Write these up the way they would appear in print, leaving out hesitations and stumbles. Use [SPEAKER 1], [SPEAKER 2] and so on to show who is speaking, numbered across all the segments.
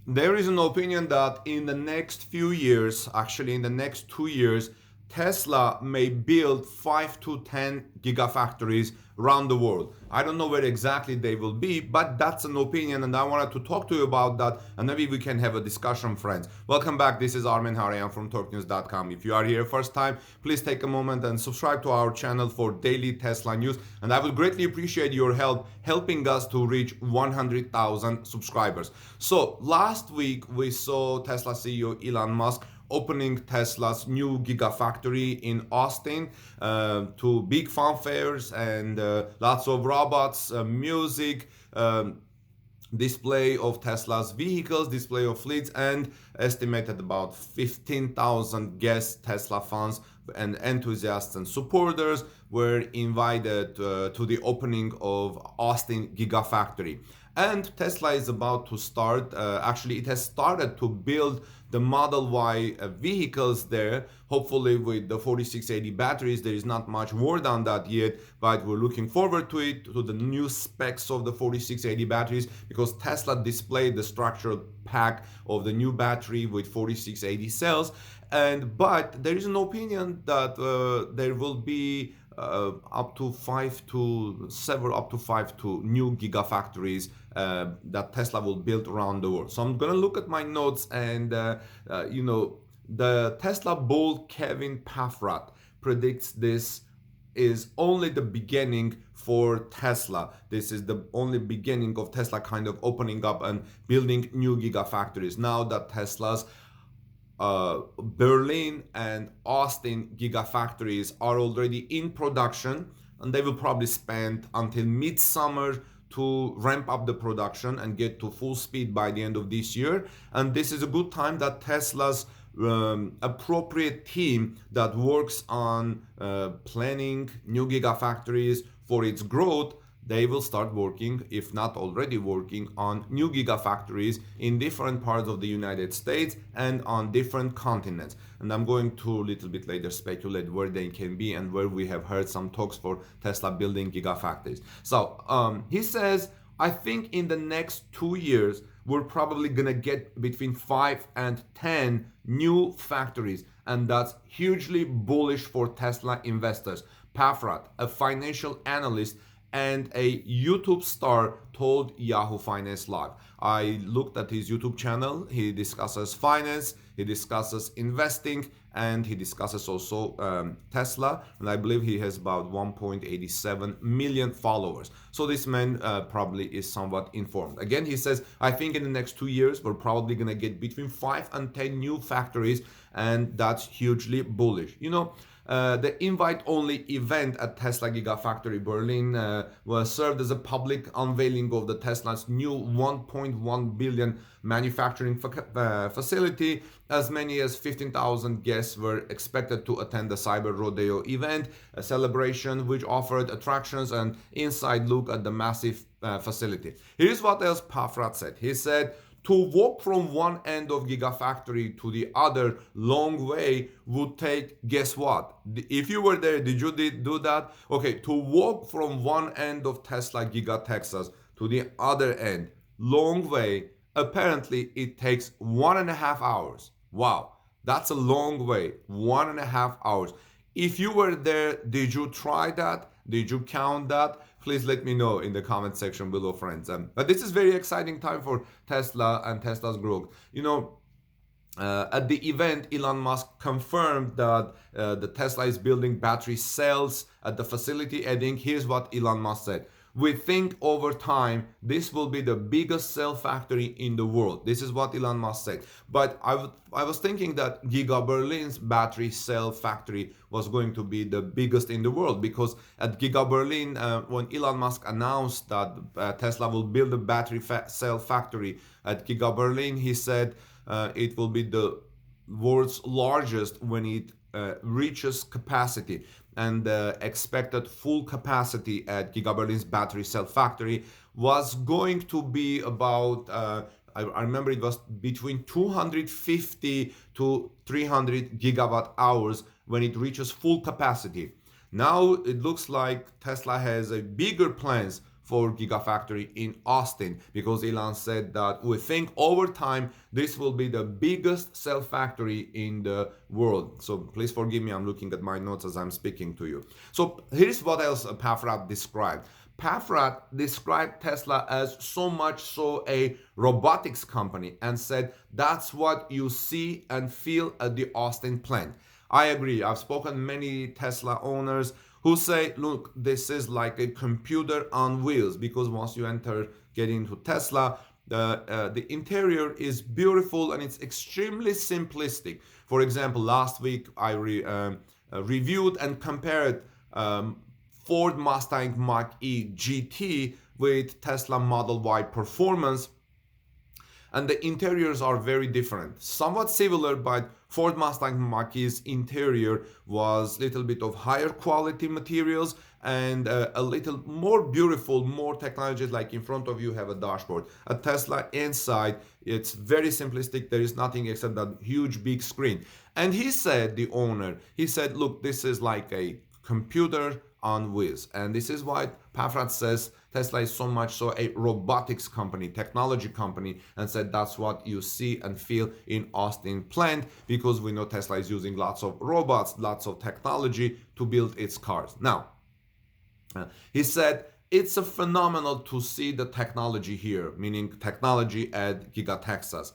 [SPEAKER 1] There is an opinion that in the next few years, actually in the next 2 years, Tesla may build 5 to 10 gigafactories around the world. I don't know where exactly they will be, but that's an opinion, and I wanted to talk to you about that, and maybe we can have a discussion, friends. Welcome back. This is Armin Harayan from TalkNews.com. If you are here first time, please take a moment and subscribe to our channel for daily Tesla news, and I will greatly appreciate your help helping us to reach 100,000 subscribers. So last week we saw Tesla CEO Elon Musk opening Tesla's new Gigafactory in Austin to big fanfares and lots of robots, music, display of Tesla's vehicles, display of fleets, and estimated about 15,000 guest Tesla fans and enthusiasts and supporters were invited to the opening of Austin Gigafactory. And Tesla is about to start, actually it has started to build the Model Y vehicles there, hopefully with the 4680 batteries. There is not much word on that yet, but we're looking forward to it, to the new specs of the 4680 batteries, because Tesla displayed the structural pack of the new battery with 4680 cells. But there is an opinion that there will be up to 5 to new gigafactories that Tesla will build around the world. So I'm gonna look at my notes, and the Tesla bull Kevin Paffrath predicts this is only the beginning for Tesla. This is the only beginning of Tesla kind of opening up and building new gigafactories. Now that Tesla's Berlin and Austin gigafactories are already in production, and they will probably spend until midsummer to ramp up the production and get to full speed by the end of this year. And this is a good time that Tesla's appropriate team that works on planning new gigafactories for its growth, they will start working, if not already working, on new gigafactories in different parts of the United States and on different continents. And I'm going to a little bit later speculate where they can be and where we have heard some talks for Tesla building gigafactories. So he says, I think in the next 2 years, we're probably gonna get between 5 and 10 new factories, and that's hugely bullish for Tesla investors. Paffrath, a financial analyst and a YouTube star, told Yahoo Finance Live. I looked at his YouTube channel. He discusses finance, he discusses investing, and he discusses also Tesla. And I believe he has about 1.87 million followers. So this man probably is somewhat informed. Again, he says, I think in the next 2 years, we're probably gonna get between 5 and 10 new factories, and that's hugely bullish. The invite-only event at Tesla Gigafactory Berlin was served as a public unveiling of the Tesla's new 1.1 billion manufacturing facility. As many as 15,000 guests were expected to attend the Cyber Rodeo event, a celebration which offered attractions and inside look at the massive facility. Here's what else Paffrath said. He said, to walk from one end of Gigafactory to the other long way would take, guess what? If you were there, did you do that? Okay, to walk from one end of Tesla Giga Texas to the other end, long way, apparently it takes 1.5 hours. Wow, that's a long way, 1.5 hours. If you were there, did you try that? Did you count that? Please let me know in the comment section below, friends. But this is very exciting time for Tesla and Tesla's growth. At the event, Elon Musk confirmed that the Tesla is building battery cells at the facility, adding, here's what Elon Musk said. We think over time, this will be the biggest cell factory in the world. This is what Elon Musk said. But I was thinking that Giga Berlin's battery cell factory was going to be the biggest in the world, because at Giga Berlin, when Elon Musk announced that Tesla will build a battery cell factory at Giga Berlin, he said it will be the world's largest when it reaches capacity. And the expected full capacity at Giga Berlin's battery cell factory was going to be about, I remember it was between 250 to 300 gigawatt hours when it reaches full capacity. Now it looks like Tesla has a bigger plans for Gigafactory in Austin, because Elon said that we think over time this will be the biggest cell factory in the world. So please forgive me, I'm looking at my notes as I'm speaking to you. So here's what else Paffrath described. Paffrath described Tesla as so much so a robotics company and said that's what you see and feel at the Austin plant. I agree. I've spoken to many Tesla owners who say, look, this is like a computer on wheels, because once you get into Tesla, the interior is beautiful and it's extremely simplistic. For example, last week I reviewed and compared Ford Mustang Mach-E GT with Tesla Model Y Performance, and the interiors are very different. Somewhat similar, but Ford Mustang Mach-E's interior was a little bit of higher quality materials and a little more beautiful, more technologies. Like in front of you have a dashboard. A Tesla inside, it's very simplistic. There is nothing except that huge big screen. And he said, the owner, he said, look, this is like a computer on wheels. And this is why Paffrath says Tesla is so much so a robotics company, technology company, and said that's what you see and feel in Austin plant, because we know Tesla is using lots of robots, lots of technology to build its cars. Now, he said it's a phenomenal to see the technology here, meaning technology at Giga Texas.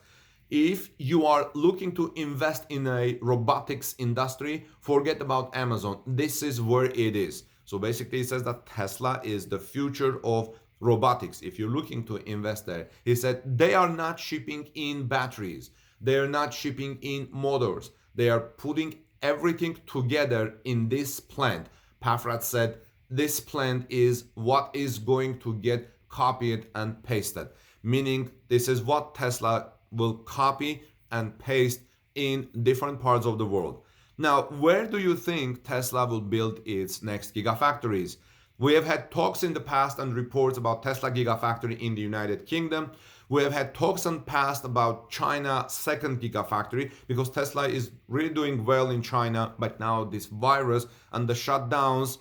[SPEAKER 1] If you are looking to invest in a robotics industry, forget about Amazon. This is where it is. So basically, he says that Tesla is the future of robotics. If you're looking to invest there, he said they are not shipping in batteries. They are not shipping in motors. They are putting everything together in this plant. Paffrath said this plant is what is going to get copied and pasted, meaning this is what Tesla will copy and paste in different parts of the world. Now, where do you think Tesla will build its next gigafactories? We have had talks in the past and reports about Tesla Gigafactory in the United Kingdom. We have had talks in the past about China's second gigafactory, because Tesla is really doing well in China, but now this virus and the shutdowns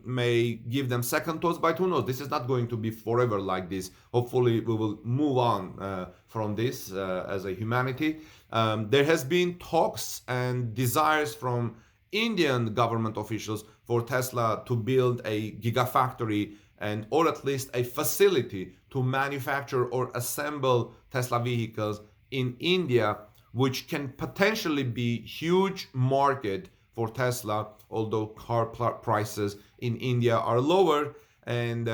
[SPEAKER 1] may give them second thoughts, but who knows? This is not going to be forever like this. Hopefully we will move on from this as a humanity. There has been talks and desires from Indian government officials for Tesla to build a gigafactory, and or at least a facility to manufacture or assemble Tesla vehicles in India, which can potentially be huge market for Tesla, although car prices in India are lower, and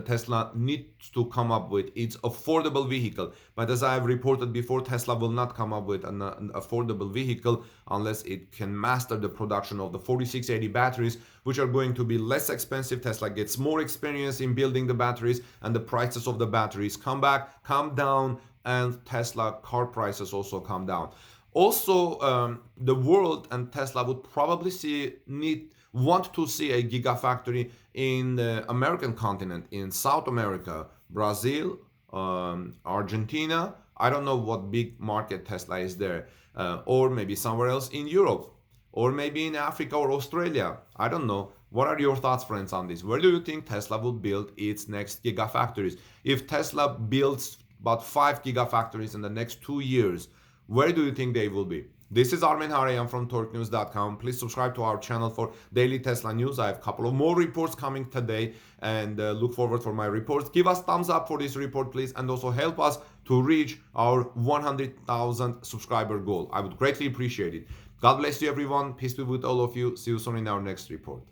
[SPEAKER 1] Tesla needs to come up with its affordable vehicle. But as I have reported before, Tesla will not come up with an affordable vehicle unless it can master the production of the 4680 batteries, which are going to be less expensive. Tesla gets more experience in building the batteries, and the prices of the batteries come down, and Tesla car prices also come down. Also, the world and Tesla would probably want to see a gigafactory in the American continent, in South America, Brazil, Argentina. I don't know what big market Tesla is there, or maybe somewhere else in Europe, or maybe in Africa or Australia. I don't know. What are your thoughts, friends, on this? Where do you think Tesla will build its next gigafactories? If Tesla builds about 5 gigafactories in the next 2 years, where do you think they will be? This is Armen Hareyan from TorqueNews.com. Please subscribe to our channel for daily Tesla news. I have a couple of more reports coming today, and look forward for my reports. Give us thumbs up for this report, please, and also help us to reach our 100,000 subscriber goal. I would greatly appreciate it. God bless you, everyone. Peace be with all of you. See you soon in our next report.